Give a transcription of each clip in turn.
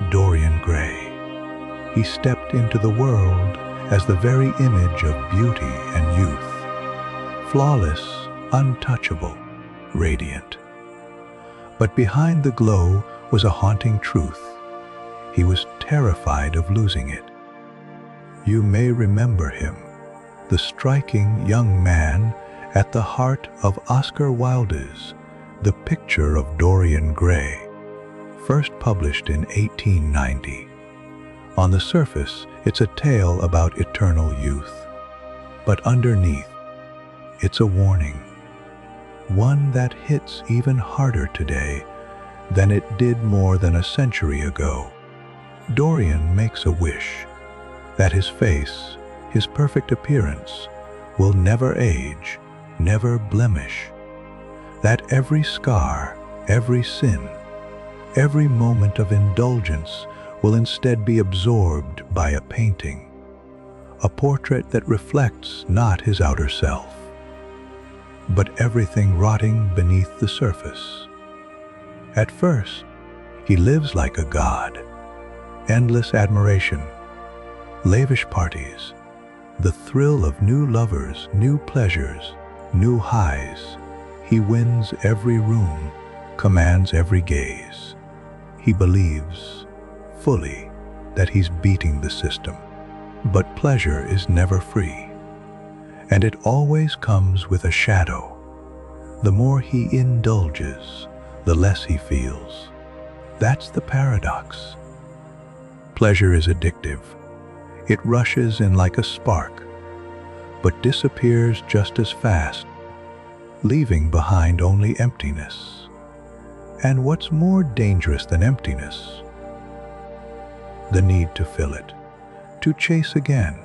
Dorian Gray. He stepped into the world as the very image of beauty and youth, flawless, untouchable, radiant. But behind the glow was a haunting truth. He was terrified of losing it. You may remember him, the striking young man at the heart of Oscar Wilde's The Picture of Dorian Gray, first published in 1890. On the surface, it's a tale about eternal youth. But underneath, it's a warning. One that hits even harder today than it did more than a century ago. Dorian makes a wish that his face, his perfect appearance, will never age, never blemish. That every scar, every sin, every moment of indulgence will instead be absorbed by a painting, a portrait that reflects not his outer self, but everything rotting beneath the surface. At first, he lives like a god. Endless admiration, lavish parties, the thrill of new lovers, new pleasures, new highs. He wins every room, commands every gaze. He believes fully that he's beating the system. But pleasure is never free, and it always comes with a shadow. The more he indulges, the less he feels. That's the paradox. Pleasure is addictive. It rushes in like a spark, but disappears just as fast, leaving behind only emptiness. And what's more dangerous than emptiness? The need to fill it, to chase again,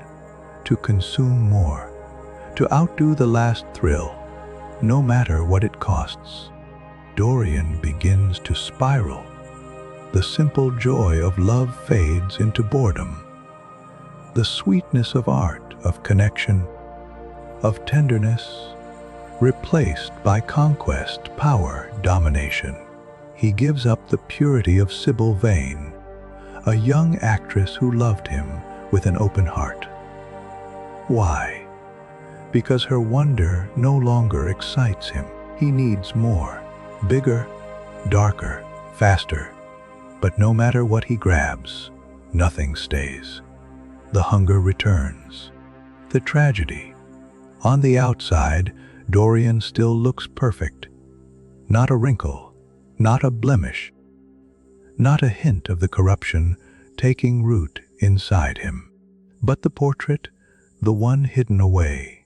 to consume more, to outdo the last thrill, no matter what it costs. Dorian begins to spiral. The simple joy of love fades into boredom. The sweetness of art, of connection, of tenderness, replaced by conquest, power, domination. He gives up the purity of Sybil Vane, a young actress who loved him with an open heart. Why? Because her wonder no longer excites him. He needs more, bigger, darker, faster. But no matter what he grabs, nothing stays. The hunger returns. The tragedy. On the outside, Dorian still looks perfect. Not a wrinkle, not a blemish, not a hint of the corruption taking root inside him. But the portrait, the one hidden away,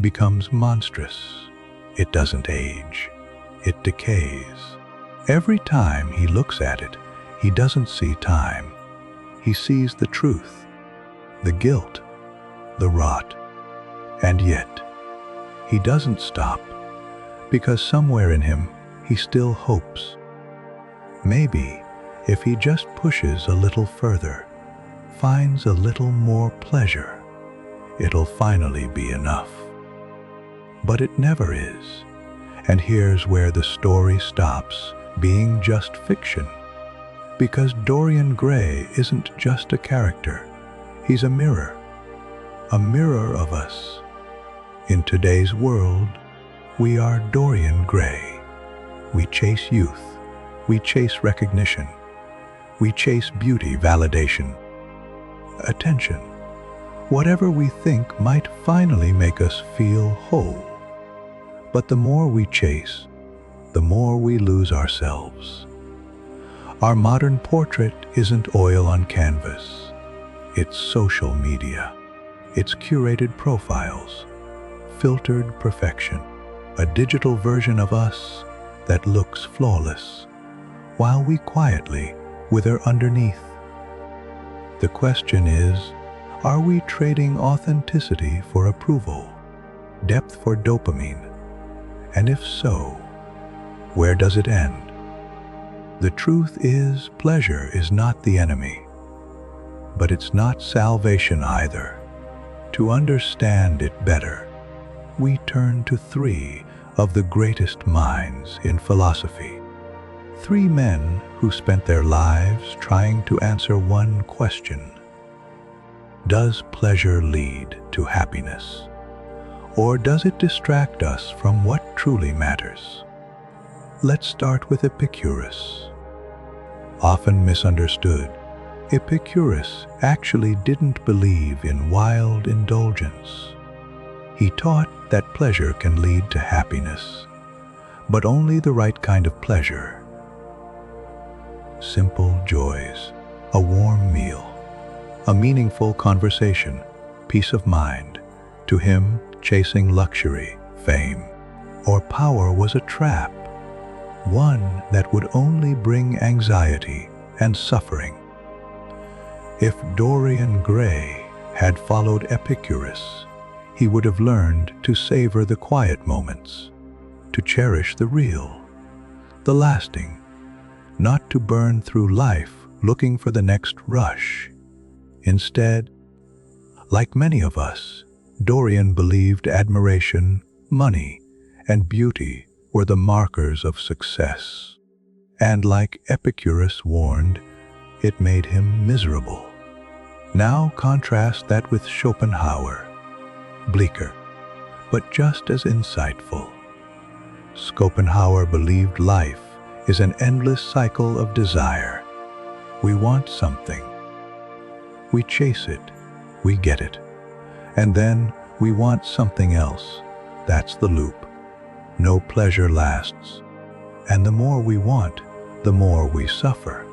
becomes monstrous. It doesn't age. It decays. Every time he looks at it, he doesn't see time. He sees the truth, the guilt, the rot. And yet, he doesn't stop, because somewhere in him, he still hopes. Maybe, if he just pushes a little further, finds a little more pleasure, it'll finally be enough. But it never is. And here's where the story stops being just fiction. Because Dorian Gray isn't just a character, he's a mirror of us. In today's world, we are Dorian Gray. We chase youth, we chase recognition, we chase beauty, validation, attention, whatever we think might finally make us feel whole. But the more we chase, the more we lose ourselves. Our modern portrait isn't oil on canvas. It's social media. It's curated profiles, filtered perfection, a digital version of us that looks flawless, while we quietly wither underneath. The question is, are we trading authenticity for approval, depth for dopamine? And if so, where does it end? The truth is, pleasure is not the enemy, but it's not salvation either. To understand it better, we turn to three of the greatest minds in philosophy. Three men who spent their lives trying to answer one question. Does pleasure lead to happiness? Or does it distract us from what truly matters? Let's start with Epicurus. Often misunderstood, Epicurus actually didn't believe in wild indulgence. He taught that pleasure can lead to happiness, but only the right kind of pleasure. Simple joys, a warm meal, a meaningful conversation, peace of mind. To him, chasing luxury, fame, or power was a trap, one that would only bring anxiety and suffering. If Dorian Gray had followed Epicurus, he would have learned to savor the quiet moments, to cherish the real, the lasting, not to burn through life looking for the next rush. Instead, like many of us, Dorian believed admiration, money, and beauty were the markers of success. And like Epicurus warned, it made him miserable. Now contrast that with Schopenhauer, bleaker, but just as insightful. Schopenhauer believed life is an endless cycle of desire. We want something. We chase it, we get it, and then we want something else. That's the loop. No pleasure lasts, and the more we want, the more we suffer.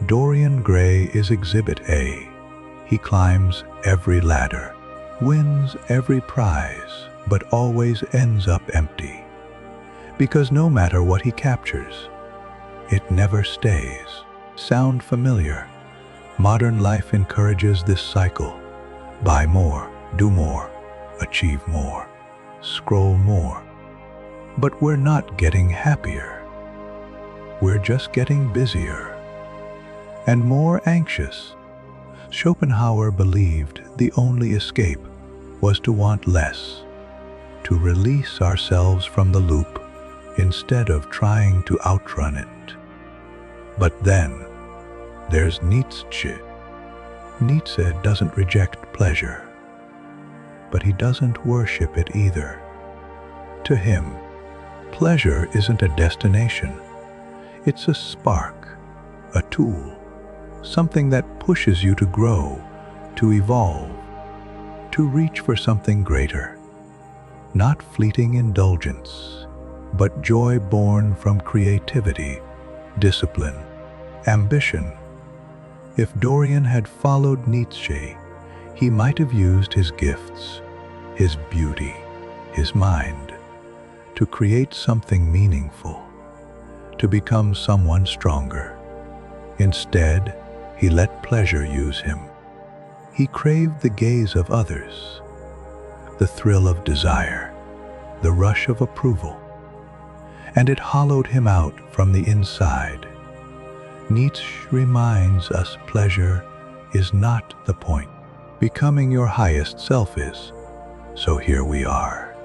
Dorian Gray is Exhibit A. He climbs every ladder, wins every prize, but always ends up empty. Because no matter what he captures, it never stays. Sound familiar? Modern life encourages this cycle. Buy more, do more, achieve more, scroll more. But we're not getting happier. We're just getting busier and more anxious. Schopenhauer believed the only escape was to want less, to release ourselves from the loop instead of trying to outrun it. But then, there's Nietzsche. Nietzsche doesn't reject pleasure, but he doesn't worship it either. To him, pleasure isn't a destination. It's a spark, a tool, something that pushes you to grow, to evolve, to reach for something greater. Not fleeting indulgence, but joy born from creativity, discipline, ambition. If Dorian had followed Nietzsche, he might have used his gifts, his beauty, his mind, to create something meaningful, to become someone stronger. Instead, he let pleasure use him. He craved the gaze of others, the thrill of desire, the rush of approval, and it hollowed him out from the inside. Nietzsche reminds us pleasure is not the point. Becoming your highest self is. So here we are.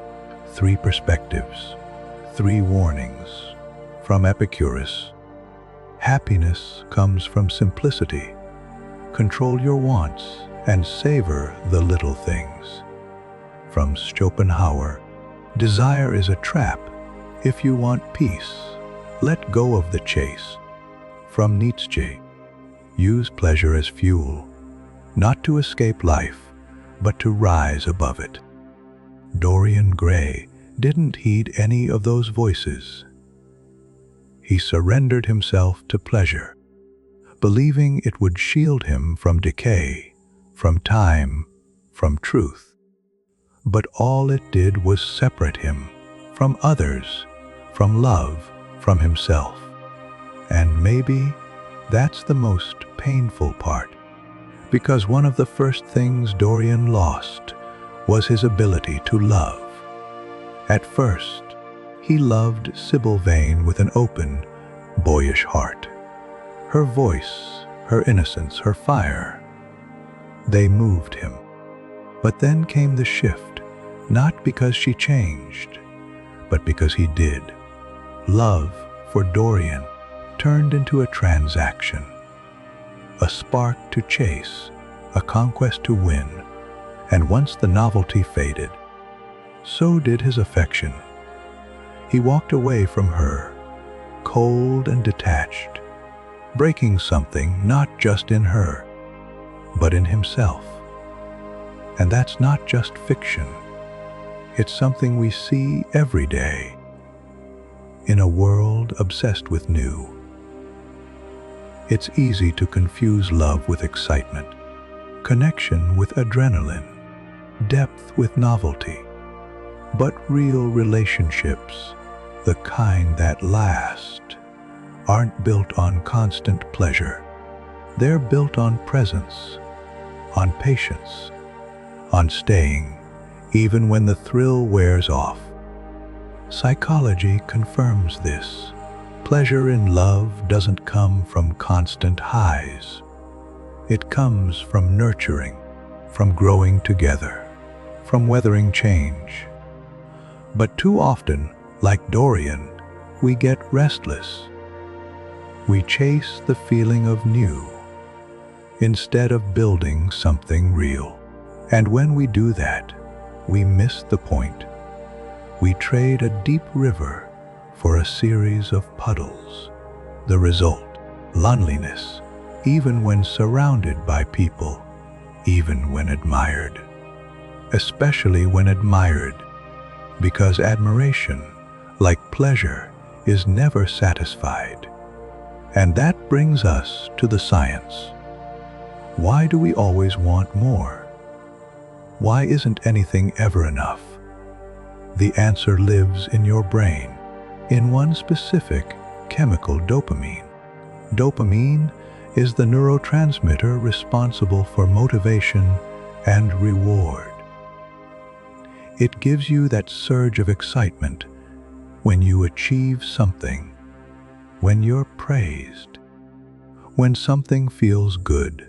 3 perspectives, 3 warnings from Epicurus. Happiness comes from simplicity. Control your wants and savor the little things. From Schopenhauer, desire is a trap. If you want peace, let go of the chase. From Nietzsche, use pleasure as fuel, not to escape life, but to rise above it. Dorian Gray didn't heed any of those voices. He surrendered himself to pleasure, believing it would shield him from decay, from time, from truth. But all it did was separate him from others, from love, from himself. And maybe that's the most painful part, because one of the first things Dorian lost was his ability to love. At first, he loved Sybil Vane with an open, boyish heart. Her voice, her innocence, her fire, they moved him. But then came the shift, not because she changed, but because he did. Love for Dorian turned into a transaction, a spark to chase, a conquest to win, and once the novelty faded, so did his affection. He walked away from her, cold and detached, breaking something not just in her, but in himself. And that's not just fiction. It's something we see every day in a world obsessed with new. It's easy to confuse love with excitement, connection with adrenaline, depth with novelty. But real relationships, the kind that last, aren't built on constant pleasure. They're built on presence, on patience, on staying, even when the thrill wears off. Psychology confirms this. Pleasure in love doesn't come from constant highs. It comes from nurturing, from growing together, from weathering change. But too often, like Dorian, we get restless. We chase the feeling of new, instead of building something real. And when we do that, we miss the point. We trade a deep river for a series of puddles. The result, loneliness, even when surrounded by people, even when admired. Especially when admired, because admiration, like pleasure, is never satisfied. And that brings us to the science. Why do we always want more? Why isn't anything ever enough? The answer lives in your brain, in one specific chemical, dopamine. Dopamine is the neurotransmitter responsible for motivation and reward. It gives you that surge of excitement when you achieve something, when you're praised, when something feels good.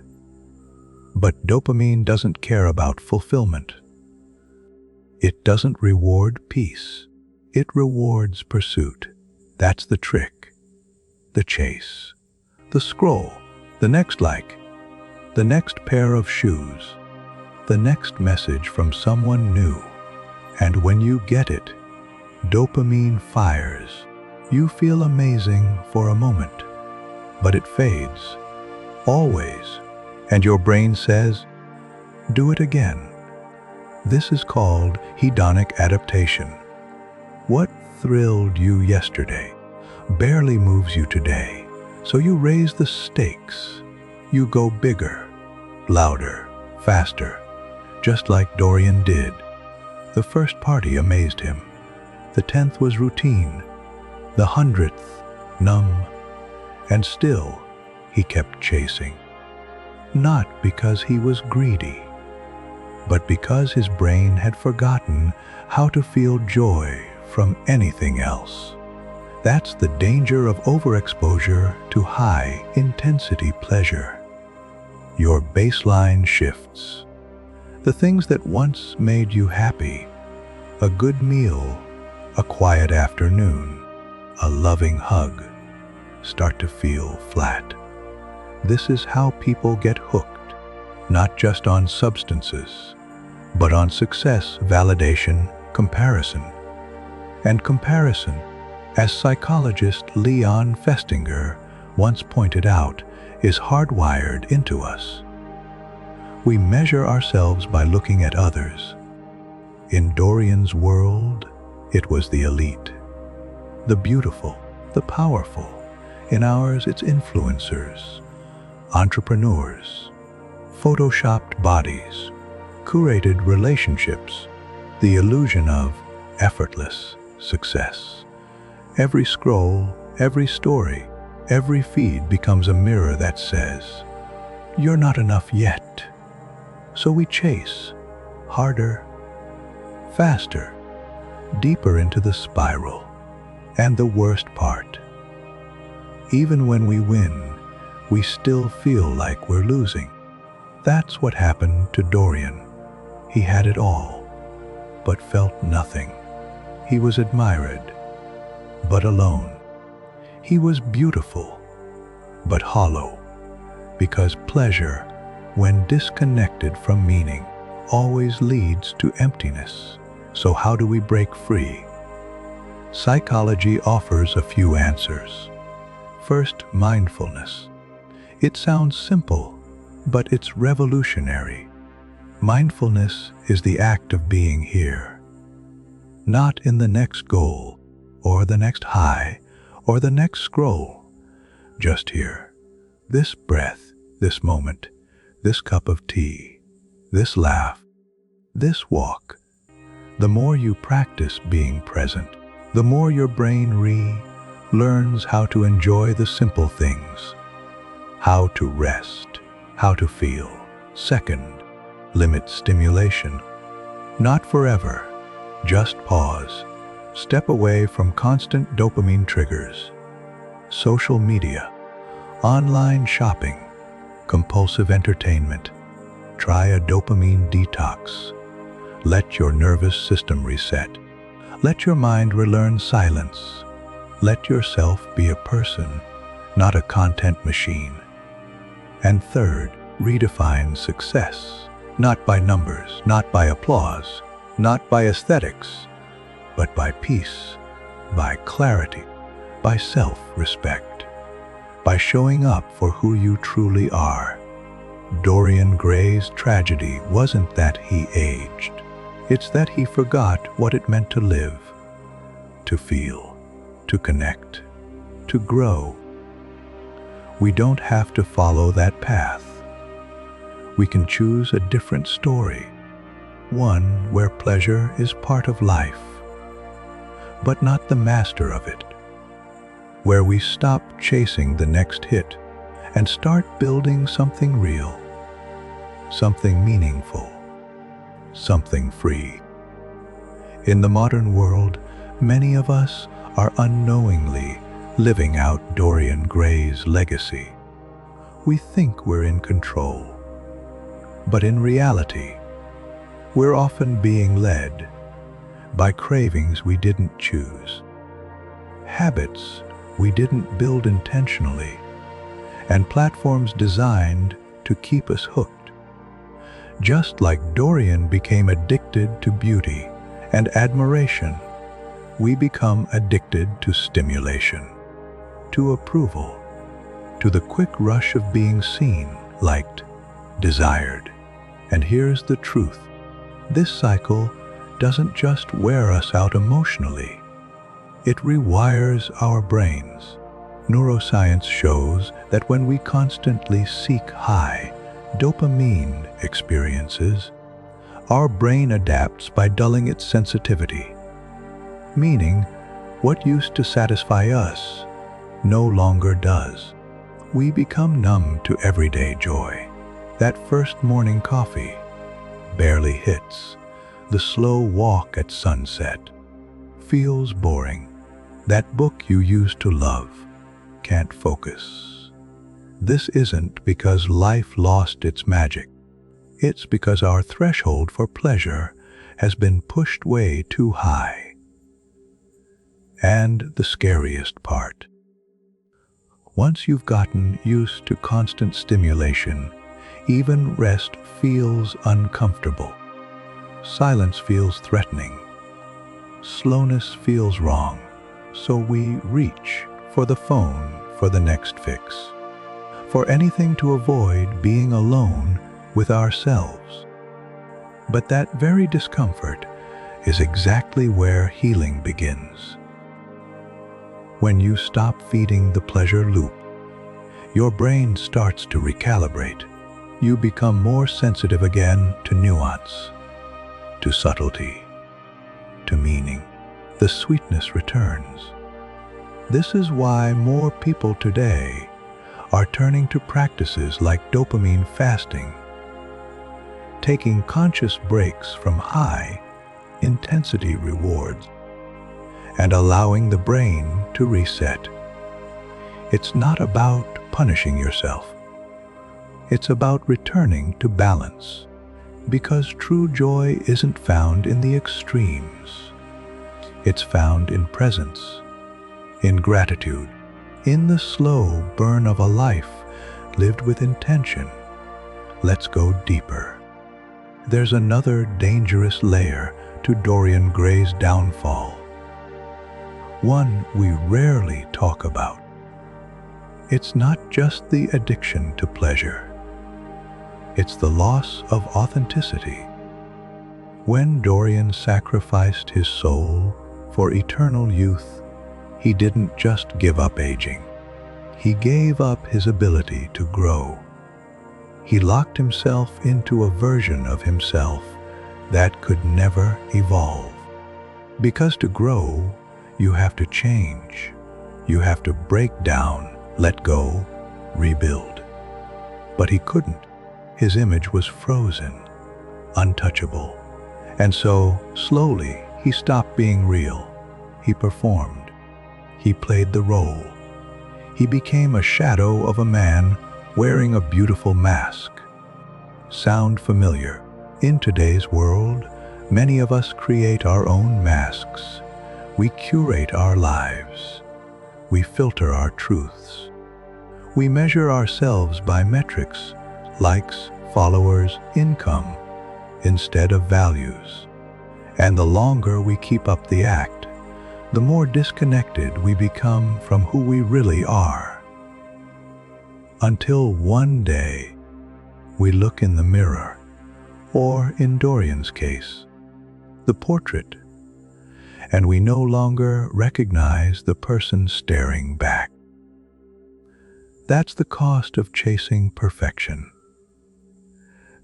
But dopamine doesn't care about fulfillment. It doesn't reward peace. It rewards pursuit. That's the trick. The chase. The scroll. The next like. The next pair of shoes. The next message from someone new. And when you get it, dopamine fires. You feel amazing for a moment, but it fades. Always. And your brain says, do it again. This is called hedonic adaptation. What thrilled you yesterday barely moves you today, so you raise the stakes. You go bigger, louder, faster, just like Dorian did. The first party amazed him. The 10th was routine. The 100th, numb. And still, he kept chasing. Not because he was greedy, but because his brain had forgotten how to feel joy from anything else. That's the danger of overexposure to high-intensity pleasure. Your baseline shifts. The things that once made you happy, a good meal, a quiet afternoon, a loving hug, start to feel flat. This is how people get hooked, not just on substances, but on success, validation, comparison. And comparison, as psychologist Leon Festinger once pointed out, is hardwired into us. We measure ourselves by looking at others. In Dorian's world, it was the elite, the beautiful, the powerful. In ours, it's influencers, entrepreneurs, photoshopped bodies, curated relationships, the illusion of effortless success. Every scroll, every story, every feed becomes a mirror that says, "You're not enough yet." So we chase, harder, faster, deeper into the spiral. And the worst part, even when we win, we still feel like we're losing. That's what happened to Dorian. He had it all, but felt nothing. He was admired, but alone. He was beautiful, but hollow, because pleasure, when disconnected from meaning, always leads to emptiness. So how do we break free? Psychology offers a few answers. First, mindfulness. It sounds simple, but it's revolutionary. Mindfulness is the act of being here, not in the next goal, or the next high, or the next scroll. Just here. This breath, this moment, this cup of tea, this laugh, this walk. The more you practice being present, the more your brain learns how to enjoy the simple things, how to rest, how to feel. Second, limit stimulation. Not forever, just pause. Step away from constant dopamine triggers. Social media, online shopping, compulsive entertainment. Try a dopamine detox. Let your nervous system reset. Let your mind relearn silence. Let yourself be a person, not a content machine. And third, redefine success. Not by numbers, not by applause, not by aesthetics, but by peace, by clarity, by self-respect, by showing up for who you truly are. Dorian Gray's tragedy wasn't that he aged. It's that he forgot what it meant to live, to feel, to connect, to grow. We don't have to follow that path. We can choose a different story, one where pleasure is part of life, but not the master of it, where we stop chasing the next hit and start building something real, something meaningful, something free. In the modern world, many of us are unknowingly living out Dorian Gray's legacy. We think we're in control, but in reality, we're often being led by cravings we didn't choose, habits we didn't build intentionally, and platforms designed to keep us hooked. Just like Dorian became addicted to beauty and admiration, we become addicted to stimulation, to approval, to the quick rush of being seen, liked, desired. And here's the truth. This cycle doesn't just wear us out emotionally. It rewires our brains. Neuroscience shows that when we constantly seek high dopamine experiences, our brain adapts by dulling its sensitivity. Meaning, what used to satisfy us no longer does. We become numb to everyday joy. That first morning coffee barely hits. The slow walk at sunset feels boring. That book you used to love can't focus. This isn't because life lost its magic. It's because our threshold for pleasure has been pushed way too high. And the scariest part. Once you've gotten used to constant stimulation, even rest feels uncomfortable. Silence feels threatening. Slowness feels wrong. So we reach for the phone for the next fix, for anything to avoid being alone with ourselves. But that very discomfort is exactly where healing begins. When you stop feeding the pleasure loop, your brain starts to recalibrate. You become more sensitive again to nuance, to subtlety, to meaning. The sweetness returns. This is why more people today are turning to practices like dopamine fasting, taking conscious breaks from high-intensity rewards, and allowing the brain to reset. It's not about punishing yourself. It's about returning to balance, because true joy isn't found in the extremes. It's found in presence, in gratitude, in the slow burn of a life lived with intention. Let's go deeper. There's another dangerous layer to Dorian Gray's downfall, one we rarely talk about. It's not just the addiction to pleasure. It's the loss of authenticity. When Dorian sacrificed his soul for eternal youth, he didn't just give up aging. He gave up his ability to grow. He locked himself into a version of himself that could never evolve. Because to grow, you have to change. You have to break down, let go, rebuild. But he couldn't. His image was frozen, untouchable. And so, slowly, he stopped being real. He performed. He played the role. He became a shadow of a man wearing a beautiful mask. Sound familiar? In today's world, many of us create our own masks. We curate our lives. We filter our truths. We measure ourselves by metrics, likes, followers, income, instead of values. And the longer we keep up the act, the more disconnected we become from who we really are. Until one day, we look in the mirror, or in Dorian's case, the portrait, and we no longer recognize the person staring back. That's the cost of chasing perfection.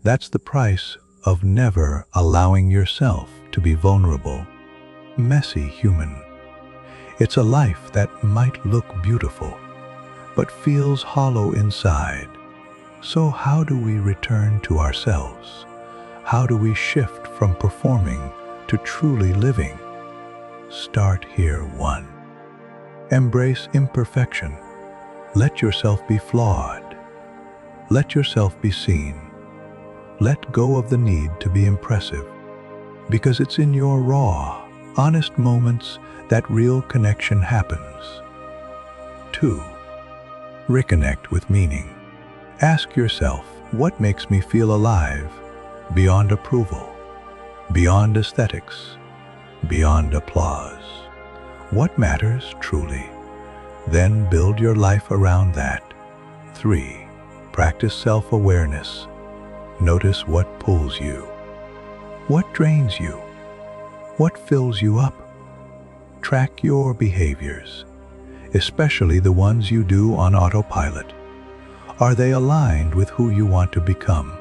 That's the price of never allowing yourself to be vulnerable, messy human. It's a life that might look beautiful, but feels hollow inside. So how do we return to ourselves? How do we shift from performing to truly living? Start here. 1. Embrace imperfection. Let yourself be flawed. Let yourself be seen. Let go of the need to be impressive, because it's in your raw, honest moments that real connection happens. 2. Reconnect with meaning. Ask yourself, what makes me feel alive, beyond approval, beyond aesthetics, beyond applause? What matters truly? Then build your life around that. 3. Practice self-awareness. Notice what pulls you. What drains you? What fills you up? Track your behaviors, especially the ones you do on autopilot. Are they aligned with who you want to become?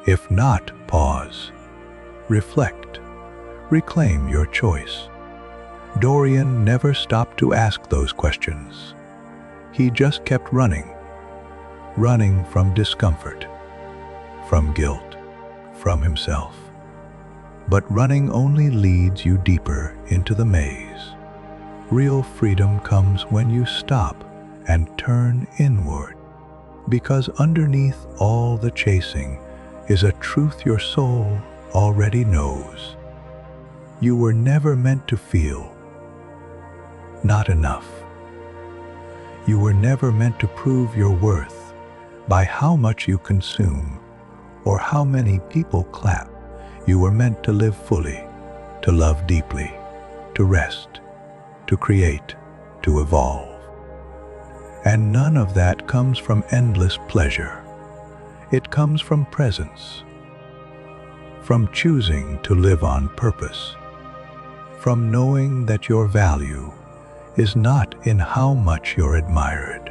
If not, pause. Reflect. Reclaim your choice. Dorian never stopped to ask those questions. He just kept running from discomfort, from guilt, from himself. But running only leads you deeper into the maze. Real freedom comes when you stop and turn inward, because underneath all the chasing is a truth your soul already knows. You were never meant to feel not enough. You were never meant to prove your worth by how much you consume or how many people clap. You were meant to live fully, to love deeply, to rest, to create, to evolve. And none of that comes from endless pleasure. It comes from presence, from choosing to live on purpose, from knowing that your value is not in how much you're admired,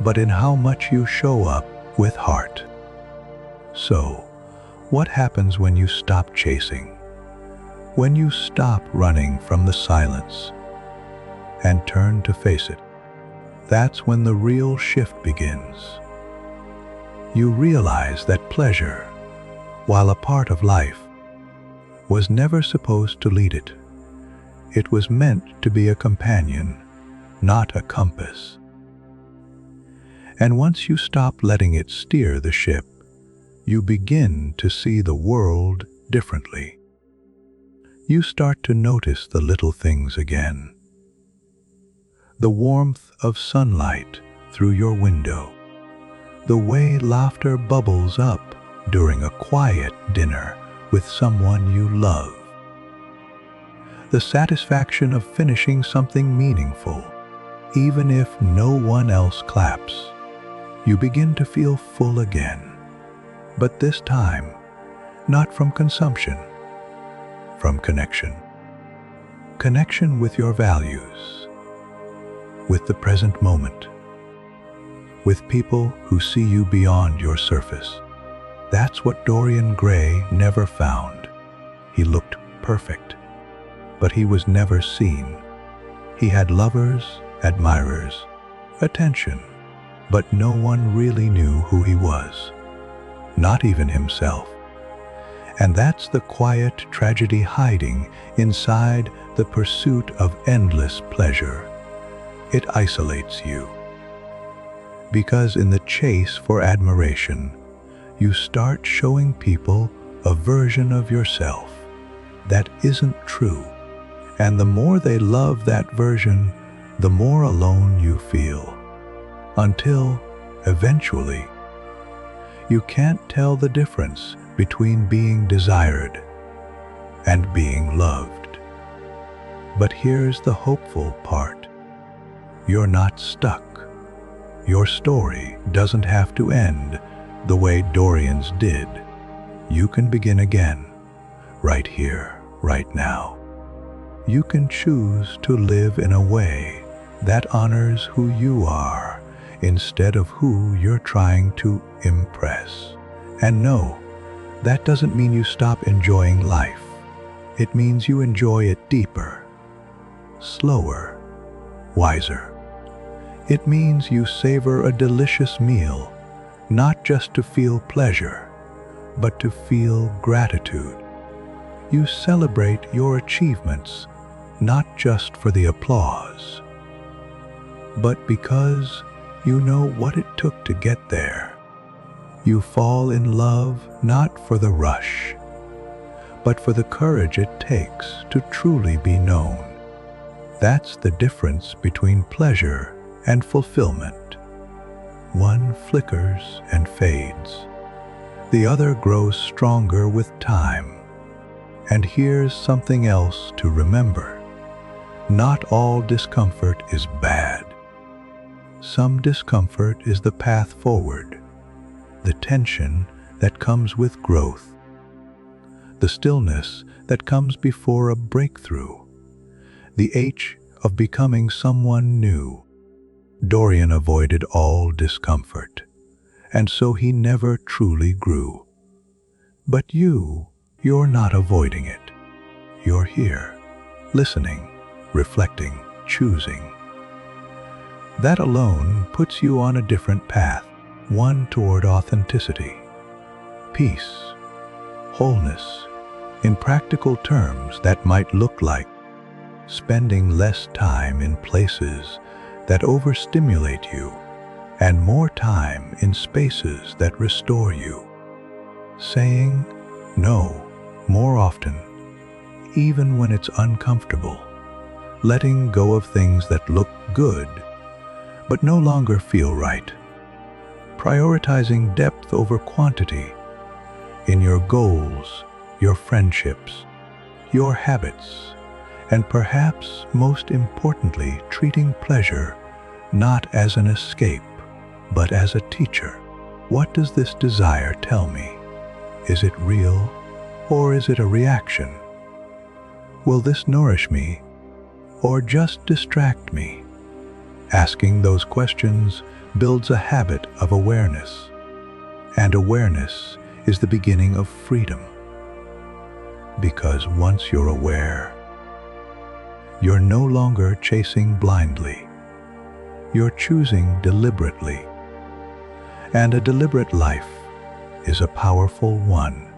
but in how much you show up with heart. So, what happens when you stop chasing? When you stop running from the silence and turn to face it? That's when the real shift begins. You realize that pleasure, while a part of life, was never supposed to lead it. It was meant to be a companion, not a compass. And once you stop letting it steer the ship, you begin to see the world differently. You start to notice the little things again. the warmth of sunlight through your window, the way laughter bubbles up during a quiet dinner with someone you love, the satisfaction of finishing something meaningful, even if no one else claps. You begin to feel full again, but this time, not from consumption, from connection. Connection with your values, with the present moment, with people who see you beyond your surface. That's what Dorian Gray never found. He looked perfect, but he was never seen. He had lovers, admirers, attention, but no one really knew who he was, not even himself. And that's the quiet tragedy hiding inside the pursuit of endless pleasure. It isolates you. Because in the chase for admiration, you start showing people a version of yourself that isn't true. And the more they love that version, the more alone you feel. Until, eventually, you can't tell the difference between being desired and being loved. But here's the hopeful part. You're not stuck. Your story doesn't have to end the way Dorian's did. You can begin again, right here, right now. You can choose to live in a way that honors who you are instead of who you're trying to impress. And no, that doesn't mean you stop enjoying life. It means you enjoy it deeper, slower, wiser. It means you savor a delicious meal, not just to feel pleasure, but to feel gratitude. You celebrate your achievements, not just for the applause, but because you know what it took to get there. You fall in love not for the rush, but for the courage it takes to truly be known. That's the difference between pleasure and fulfillment. One flickers and fades. The other grows stronger with time. And here's something else to remember. Not all discomfort is bad. Some discomfort is the path forward, the tension that comes with growth, the stillness that comes before a breakthrough, the ache of becoming someone new. Dorian avoided all discomfort, and so he never truly grew. But you're not avoiding it. You're here, listening, reflecting, choosing. That alone puts you on a different path, one toward authenticity, peace, wholeness. In practical terms, that might look like spending less time in places that overstimulate you and more time in spaces that restore you. Saying no more often, even when it's uncomfortable. Letting go of things that look good but no longer feel right. Prioritizing depth over quantity in your goals, your friendships, your habits, and perhaps most importantly, treating pleasure not as an escape, but as a teacher. What does this desire tell me? Is it real, or is it a reaction? Will this nourish me, or just distract me? Asking those questions builds a habit of awareness, and awareness is the beginning of freedom. Because once you're aware, you're no longer chasing blindly. You're choosing deliberately. And a deliberate life is a powerful one.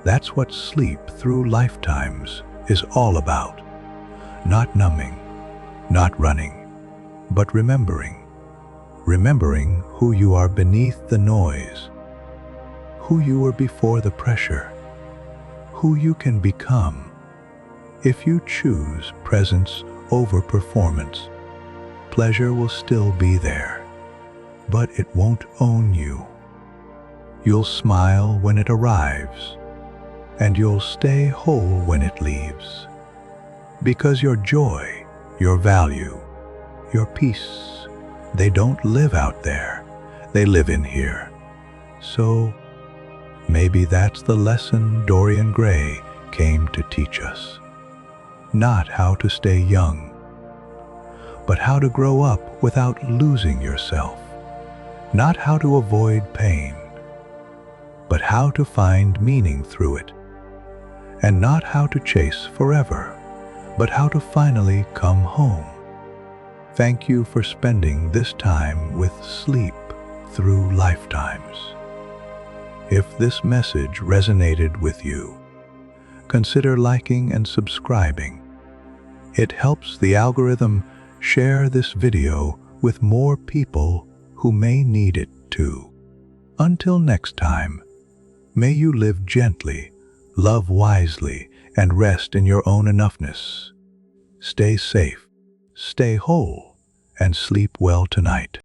That's what sleep through lifetimes is all about. Not numbing, not running, but remembering. Remembering who you are beneath the noise, who you were before the pressure, who you can become if you choose presence over performance. Pleasure will still be there, but it won't own you. You'll smile when it arrives, and you'll stay whole when it leaves. Because your joy, your value, your peace, they don't live out there, they live in here. So maybe that's the lesson Dorian Gray came to teach us. Not how to stay young, but how to grow up without losing yourself. Not how to avoid pain, but how to find meaning through it. And not how to chase forever, but how to finally come home. Thank you for spending this time with sleep through lifetimes. If this message resonated with you, consider liking and subscribing. It helps the algorithm share this video with more people who may need it too. Until next time, may you live gently, love wisely, and rest in your own enoughness. Stay safe, stay whole, and sleep well tonight.